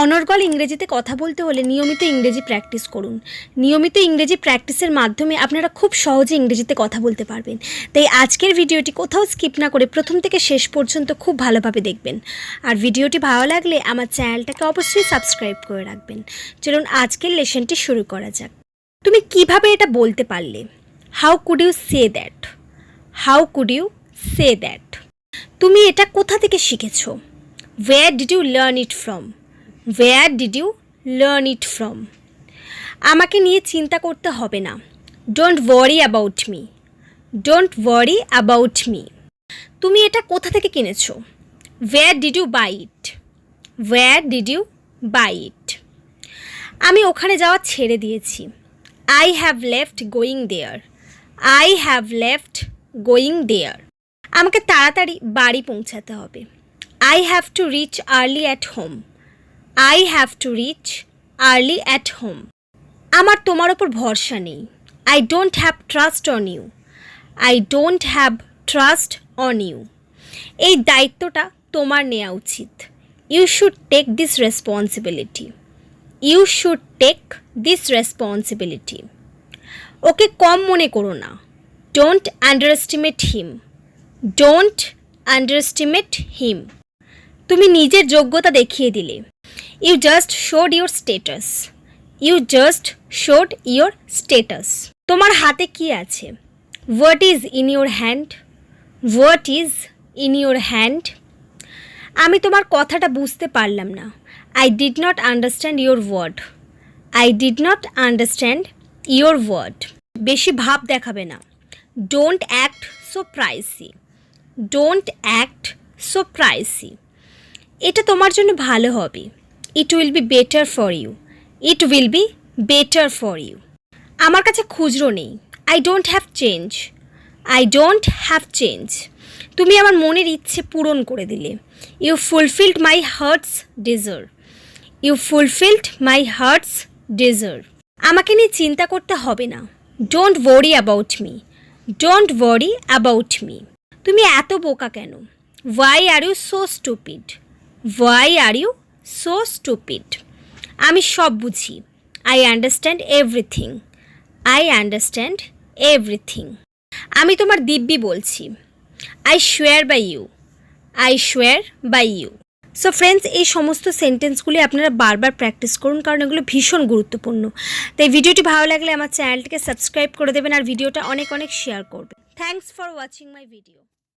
অনর্গল ইংরেজিতে কথা বলতে হলে নিয়মিত ইংরেজি প্র্যাকটিস করুন। নিয়মিত ইংরেজি প্র্যাকটিসের মাধ্যমে আপনারা খুব সহজে ইংরেজিতে কথা বলতে পারবেন। তাই আজকের ভিডিওটি কোথাও স্কিপ না করে প্রথম থেকে শেষ পর্যন্ত খুব ভালোভাবে দেখবেন। আর ভিডিওটি ভালো লাগলে আমার চ্যানেলটাকে অবশ্যই সাবস্ক্রাইব করে রাখবেন। চলুন আজকের লেসনটি শুরু করা যাক। তুমি কিভাবে এটা বলতে পারলে? How could you say that? How could you say that? তুমি এটা কোথা থেকে শিখেছো? Where did you learn it from? Where did you learn it from? আমাকে নিয়ে চিন্তা করতে হবে না। Don't worry about me. Don't worry about me. তুমি এটা কোথা থেকে কিনেছো? Where did you buy it? Where did you buy it? আমি ওখানে যাওয়া ছেড়ে দিয়েছি। I have left going there. I have left going there. আমাকে তাড়াতাড়ি বাড়ি পৌঁছাতে হবে। I have to reach early at home. I have to reach early at home. আমার তোমার ওপর ভরসা নেই। I don't have trust on you. I don't have trust on you. এই দায়িত্বটা তোমার নেওয়া উচিত। You should take this responsibility. You should take this responsibility. ওকে কম মনে করো না। Don't underestimate him. Don't underestimate him. তুমি নিজের যোগ্যতা দেখিয়ে দিলে। You just showed your status. You just showed your status. তোমার হাতে কি আছে? What is in your hand? What is in your hand? আমি তোমার কথাটা বুঝতে পারলাম না। I did not understand your word. I did not understand your word. বেশি ভাব দেখাবে না। Don't act so pricey. Don't act so pricey. এটা তোমার জন্য ভালো হবে। It will be better for you. It will be better for you. আমার কাছে খুচরো নেই। I don't have change. I don't have change. তুমি আমার মনের ইচ্ছে পূরণ করে দিলে। You fulfilled my heart's desire. You fulfilled my heart's desire. আমাকে নিয়ে চিন্তা করতে হবে না। Don't worry about me. Don't worry about me. তুমি এত বোকা কেন? Why are you so stupid? Why are you so stupid? আমি সব বুঝি। I understand everything. I understand everything. আমি তোমার দিব্যি বলছি। I swear by you. I swear by you. So friends, এই সমস্ত সেন্টেন্সগুলি আপনারা বারবার প্র্যাকটিস করুন, কারণ এগুলো ভীষণ গুরুত্বপূর্ণ। তাই ভিডিওটি ভালো লাগলে আমার চ্যানেলটিকে সাবস্ক্রাইব করে দেবেন আর ভিডিওটা অনেক অনেক শেয়ার করবেন। Thanks for watching my video.